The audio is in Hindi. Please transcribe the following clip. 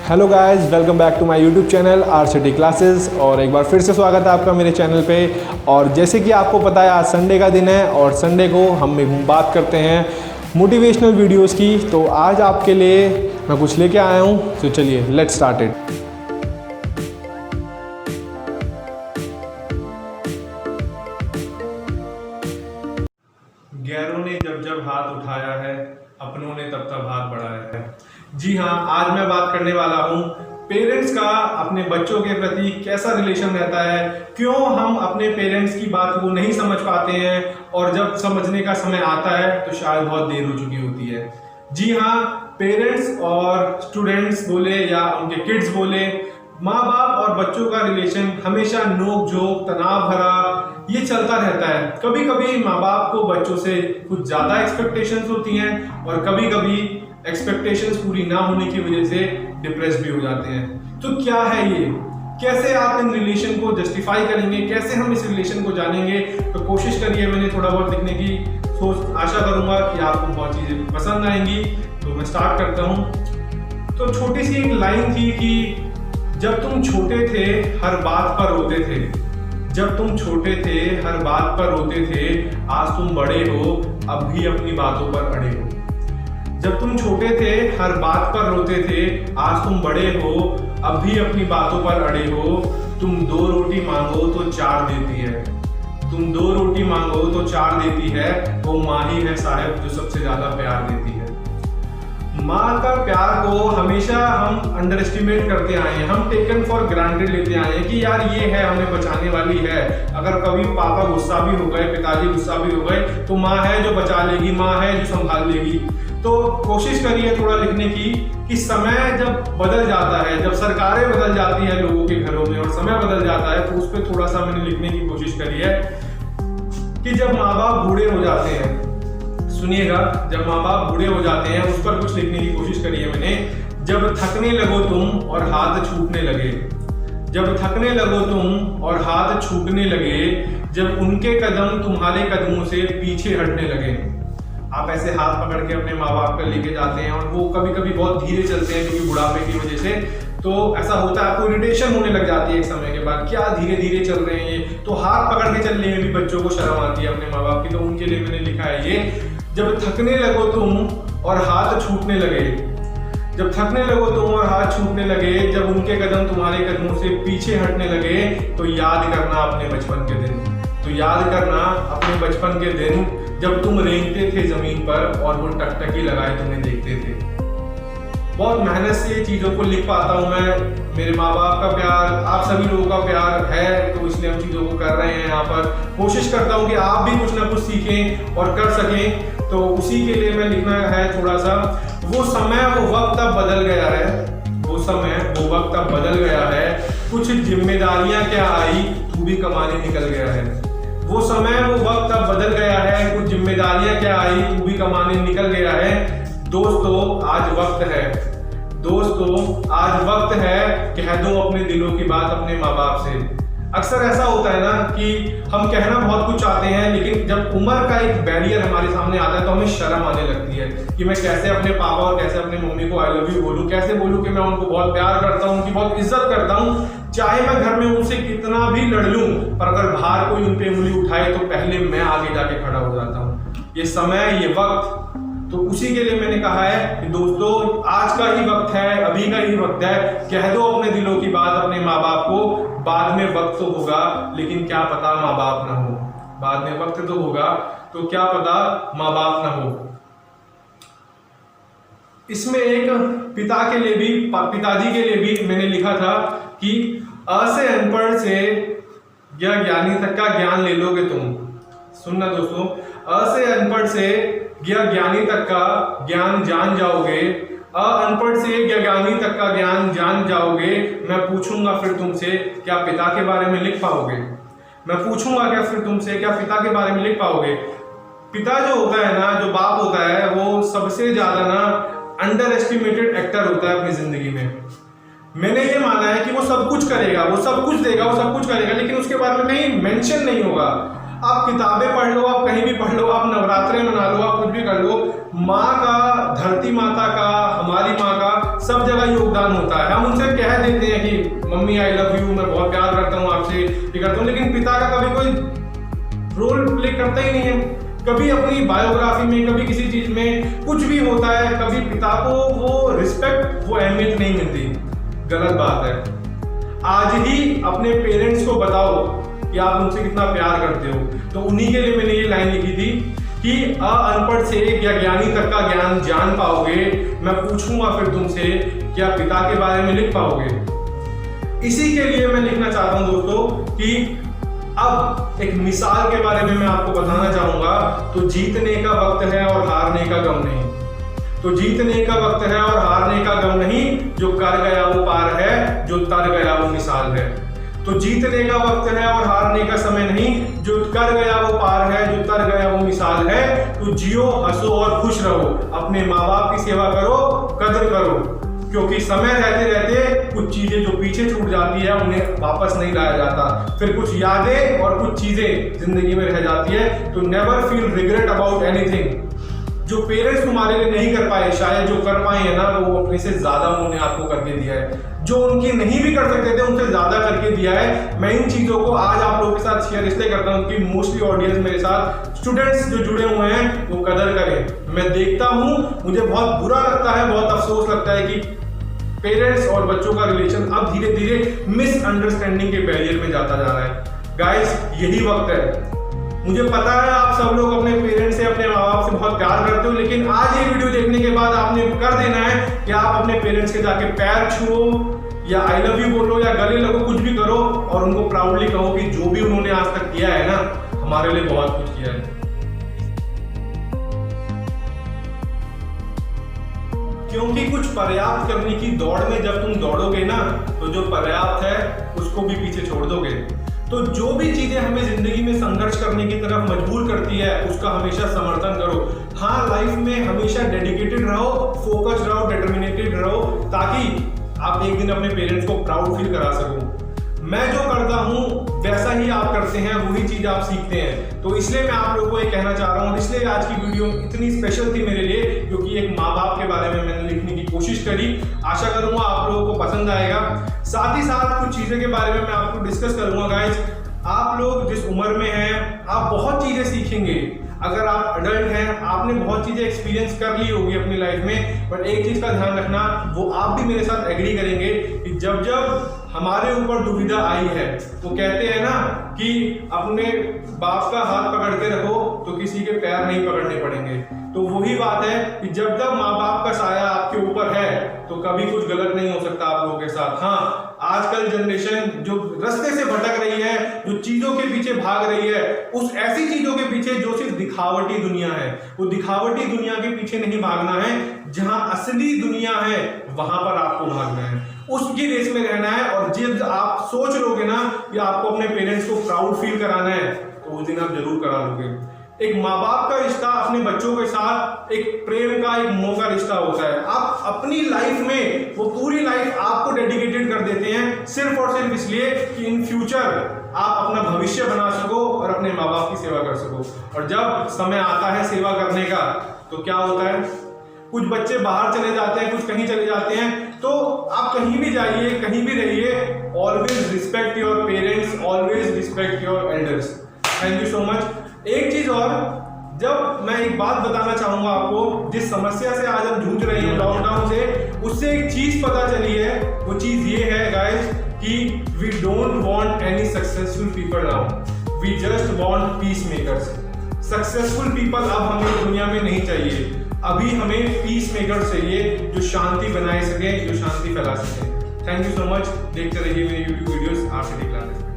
Hello guys, welcome back to my YouTube channel RCT classes. और एक बार फिर से स्वागत है आपका मेरे चैनल पे। और जैसे कि आपको पता है आज संडे का दिन है और संडे को हम बात करते हैं मोटिवेशनल वीडियोस की। तो आज आपके लिए मैं कुछ लेके आया हूँ, तो चलिए लेट्स स्टार्ट इट। गैरों ने जब जब हाथ उठाया है, अपनों ने तब तब हाथ बढ़ाया है। जी हाँ, आज मैं बात करने वाला हूँ पेरेंट्स का अपने बच्चों के प्रति कैसा रिलेशन रहता है, क्यों हम अपने पेरेंट्स की बात को नहीं समझ पाते हैं और जब समझने का समय आता है तो शायद बहुत देर हो चुकी होती है। जी हाँ, पेरेंट्स और स्टूडेंट्स बोले या उनके किड्स बोले, माँ बाप और बच्चों का रिलेशन हमेशा नोक झोंक तनाव भरा ये चलता रहता है। कभी कभी माँ बाप को बच्चों से कुछ ज्यादा एक्सपेक्टेशंस होती हैं और कभी कभी एक्सपेक्टेशंस पूरी ना होने की वजह से डिप्रेस भी हो जाते हैं। तो क्या है ये, कैसे आप इन रिलेशन को जस्टिफाई करेंगे, कैसे हम इस रिलेशन को जानेंगे? तो कोशिश करिए, मैंने थोड़ा बहुत लिखने की आशा करूंगा कि आपको बहुत चीजें पसंद आएंगी। तो मैं स्टार्ट करता हूँ। तो छोटी सी एक लाइन थी कि जब तुम छोटे थे हर बात पर रोते थे, जब तुम छोटे थे हर बात पर रोते थे, आज तुम बड़े हो अब भी अपनी बातों पर अड़े हो। जब तुम छोटे थे हर बात पर रोते थे, आज तुम बड़े हो अब भी अपनी बातों पर अड़े हो। तुम 2 रोटी मांगो तो 4 देती है, तुम 2 रोटी मांगो तो 4 देती है, वो माँ ही है साहब जो सबसे ज्यादा प्यार देती है। माँ का प्यार को हमेशा हम अंडर एस्टिमेट करते आए हैं, हम टेकन फॉर ग्रांटेड लेते आए हैं कि यार ये है, हमें बचाने वाली है। अगर कभी पापा गुस्सा भी हो गए, पिताजी गुस्सा भी हो गए, तो माँ है जो बचा लेगी, माँ है जो संभाल लेगी। तो कोशिश करिए थोड़ा लिखने की कि समय जब बदल जाता है, जब सरकारें बदल जाती है लोगों के घरों में और समय बदल जाता है, तो उस पर थोड़ा सा मैंने लिखने की कोशिश करी है कि जब माँ बाप बूढ़े हो जाते हैं, सुनिएगा, जब माँ बाप बूढ़े हो जाते हैं उस पर कुछ लिखने की कोशिश करी है मैंने। जब थकने लगो तुम और हाथ छूटने लगे, जब थकने लगो तुम और हाथ छूटने लगे, जब उनके कदम तुम्हारे कदमों से पीछे हटने लगे। आप ऐसे हाथ पकड़ के अपने माँ बाप पर लेके जाते हैं और वो कभी कभी बहुत धीरे चलते हैं क्योंकि बुढ़ापे की वजह से, तो ऐसा होता है, आपको इरिटेशन होने लग जाती है एक समय के बाद, क्या धीरे धीरे चल रहे हैं ये। तो हाथ पकड़ के चलने में भी बच्चों को शर्म आती है अपने माँ बाप की, तो उनके लिए मैंने लिखा है ये। जब थकने लगो तुम और हाथ छूटने लगे, जब थकने लगो तुम और हाथ छूटने लगे, जब उनके कदम तुम्हारे कदमों से पीछे हटने लगे, तो याद करना अपने बचपन के दिन, तो याद करना अपने बचपन के दिन जब तुम रेंगते थे जमीन पर और वो टकटकी लगाए तुम्हें देखते थे। बहुत मेहनत से ये चीज़ों को लिख पाता हूँ मैं। मेरे माँ बाप का प्यार, आप सभी लोगों का प्यार है, तो इसलिए हम चीज़ों को कर रहे हैं यहाँ पर। कोशिश करता हूँ कि आप भी कुछ ना कुछ सीखें और कर सकें, तो उसी के लिए मैं लिखना है थोड़ा सा। वो समय वो वक्त अब बदल गया है, वो समय वो वक्त अब बदल गया है, कुछ जिम्मेदारियाँ क्या आई तू भी कमाने निकल गया है। वो समय वो वक्त अब बदल गया है, कुछ जिम्मेदारियाँ क्या आई तू भी कमाने निकल गया है। दोस्तों आज वक्त है, दोस्तों आज वक्त है, कह दो अपने दिलों की बात अपने माँ बाप से। अक्सर ऐसा होता है ना कि हम कहना बहुत कुछ चाहते हैं, लेकिन जब उम्र का एक बैरियर हमारे सामने आता है तो हमें शर्म आने लगती है कि मैं कैसे अपने पापा और कैसे अपने मम्मी को आई लव यू बोलूं, कैसे बोलूं कि मैं उनको बहुत प्यार करता हूं, उनकी बहुत इज्जत करता हूं। चाहे मैं घर में उनसे कितना भी लड़ लूं, पर अगर बाहर कोई उन पे उंगली उठाए तो पहले मैं आगे जाके खड़ा हो जाता हूं। ये समय, ये वक्त, तो उसी के लिए मैंने कहा है कि दोस्तों आज का ही वक्त है, अभी का ही वक्त है, कह दो अपने दिलों की बात अपने माँ बाप को। बाद में वक्त तो होगा, लेकिन क्या पता माँ बाप ना हो, बाद में वक्त तो होगा, तो क्या पता माँ बाप ना हो। इसमें एक पिता के लिए भी, पिताजी के लिए भी मैंने लिखा था कि अ से अनपढ़ से या ज्ञानी तक का ज्ञान ले लोगे तुम। सुनना दोस्तों, अ से अनपढ़ से या ज्ञानी तक का ज्ञान जान जाओगे, अनपढ़ से या ज्ञानी तक का ज्ञान जान जाओगे। मैं पूछूंगा फिर तुमसे क्या पिता के बारे में लिख पाओगे, मैं पूछूंगा क्या फिर तुमसे क्या पिता के बारे में लिख पाओगे। पिता जो होता है ना, जो बाप होता है, वो सबसे ज्यादा ना अंडर एस्टिमेटेड एक्टर होता है अपनी जिंदगी में। मैंने ये माना है कि वो सब कुछ करेगा, वो सब कुछ देगा, वो सब कुछ करेगा, लेकिन उसके बारे में कहीं मेंशन नहीं होगा। आप किताबें पढ़ लो, आप कहीं भी पढ़ लो, आप नवरात्रे मना लो, आप कुछ भी कर लो, माँ का, धरती माता का, हमारी माँ का सब जगह योगदान होता है। हम उनसे कह देते हैं कि मम्मी आई लव यू, मैं बहुत प्यार करता हूँ आपसे, ये करता हूँ, लेकिन पिता का कभी कोई रोल प्ले करता ही नहीं है। कभी अपनी बायोग्राफी में, कभी किसी चीज में कुछ भी होता है, कभी पिता को वो रिस्पेक्ट, वो अहमियत नहीं मिलती। गलत बात है। आज ही अपने पेरेंट्स को बताओ कि आप उनसे कितना प्यार करते हो। तो उन्हीं के लिए मैंने ये लाइन लिखी थी कि अनपढ़ से या ज्ञानी तक का ज्ञान जान पाओगे, मैं पूछूंगा फिर तुमसे क्या पिता के बारे में लिख पाओगे। इसी के लिए मैं लिखना चाहता हूं दोस्तों कि अब एक मिसाल के बारे में मैं आपको बताना चाहूंगा। तो जीतने का वक्त है और हारने का गम नहीं। तो जीतने का वक्त है और हारने का गम नहीं, जो कर गया वो पार है, जो तर गया वो मिसाल है। तो जीतने का वक्त है और हारने का समय नहीं, जो कर गया वो पार है, जो तर गया वो मिसाल है। तो जियो, हंसो और खुश रहो, अपने माँ बाप की सेवा करो, कदर करो, क्योंकि समय रहते रहते कुछ चीजें जो पीछे छूट जाती है उन्हें वापस नहीं लाया जाता। फिर कुछ यादें और कुछ चीजें जिंदगी में रह जाती है। तो never feel regret about anything. जो पेरेंट्स तुम्हारे लिए नहीं कर पाए, शायद जो कर पाए हैं ना, वो अपने से ज्यादा उन्होंने आपको करके दिया है। जो उनकी नहीं भी कर सकते थे, उनसे ज्यादा करके दिया है। मैं इन चीजों को आज आप लोगों के साथ शेयर इसलिए करता हूँ कि मोस्टली ऑडियंस मेरे साथ स्टूडेंट्स जो जुड़े हुए हैं वो कदर करें। मैं देखता हूँ, मुझे बहुत बुरा लगता है, बहुत अफसोस लगता है कि पेरेंट्स और बच्चों का रिलेशन अब धीरे धीरे मिसअंडरस्टैंडिंग के बैरियर में जाता जा रहा है। गाइस, यही वक्त है। मुझे पता है आप सब लोग अपने पेरेंट्स से, अपने माँ बाप से बहुत प्यार करते हो, लेकिन आज ये वीडियो देखने के बाद आपने कर देना है कि आप अपने पेरेंट्स के जाके पैर छुओ या आई लव यू बोलो या गले लगो, कुछ भी करो और उनको प्राउडली कहो कि जो भी उन्होंने आज तक किया है ना, हमारे लिए बहुत कुछ किया है। क्योंकि कुछ पर्याप्त करने की दौड़ में जब तुम दौड़ोगे ना, तो जो पर्याप्त है उसको भी पीछे छोड़ दोगे। तो जो भी चीजें हमें जिंदगी में संघर्ष करने की तरफ मजबूर करती है, उसका हमेशा समर्थन करो। हाँ, लाइफ में हमेशा डेडिकेटेड रहो, फोकस रहो, डिटर्मिनेटेड रहो, ताकि आप एक दिन अपने पेरेंट्स को प्राउड फील करा सको। मैं जो करता हूँ वैसा ही आप करते हैं, वही चीज आप सीखते हैं। तो इसलिए मैं आप लोगों को ये कहना चाह रहा हूँ, इसलिए आज की वीडियो इतनी स्पेशल थी मेरे लिए, क्योंकि एक माँ बाप के बारे में मैंने लिखने की कोशिश करी। आशा करूंगा आप लोगों को पसंद आएगा। साथ ही साथ कुछ चीजें के बारे में मैं आपको डिस्कस करूंगा। गाइज, आप लोग जिस उम्र में हैं, आप बहुत चीजें सीखेंगे। अगर आप अडल्ट हैं, आपने बहुत चीजें एक्सपीरियंस कर ली होगी अपनी लाइफ में, पर एक चीज का ध्यान रखना, वो आप भी मेरे साथ एग्री करेंगे कि जब जब हमारे ऊपर दुविधा आई है, तो कहते हैं ना कि अपने बाप का हाथ पकड़ के रखो तो किसी के पैर नहीं पकड़ने पड़ेंगे। तो वही बात है कि जब जब माँ बाप का साया आपके ऊपर है, तो कभी कुछ गलत नहीं हो सकता आप लोगों के साथ। हाँ, आजकल जनरेशन जो रास्ते से भटक रही है, जो चीजों के पीछे भाग रही है, उस ऐसी चीजों के पीछे जो सिर्फ दिखावटी दुनिया है, वो दिखावटी दुनिया के पीछे नहीं भागना है। जहां असली दुनिया है वहां पर आपको भागना है, उसकी रेस में रहना है। और जब आप सोच लोगे ना कि आपको अपने पेरेंट्स को प्राउड फील कराना है, तो उस दिन आप जरूर करा लोगे। एक माँ बाप का रिश्ता अपने बच्चों के साथ एक प्रेम का, एक मोह का रिश्ता होता है। आप अपनी लाइफ में वो पूरी लाइफ आपको डेडिकेटेड कर देते हैं, सिर्फ और सिर्फ इसलिए कि इन फ्यूचर आप अपना भविष्य बना सको और अपने माँ बाप की सेवा कर सको। और जब समय आता है सेवा करने का, तो क्या होता है, कुछ बच्चे बाहर चले जाते हैं, कुछ कहीं चले जाते हैं। तो आप कहीं भी जाइए, कहीं भी रहिए, always respect your parents, always respect your elders. Thank you so much. एक चीज और, जब मैं एक बात बताना चाहूंगा आपको, जिस समस्या से आज हम जूझ रहे हैं लॉकडाउन से, उससे एक चीज पता चली है। वो चीज ये है गाइस कि we don't want any successful people now, we just want peace makers. Successful people अब हमें दुनिया में नहीं चाहिए, अभी हमें पीस मेकर्स चाहिए, जो शांति बनाए सके, जो शांति फैला सके। Thank you so much. देखते रहिए मेरी यूट्यूब वीडियोस, आपसे दिखलाते हैं।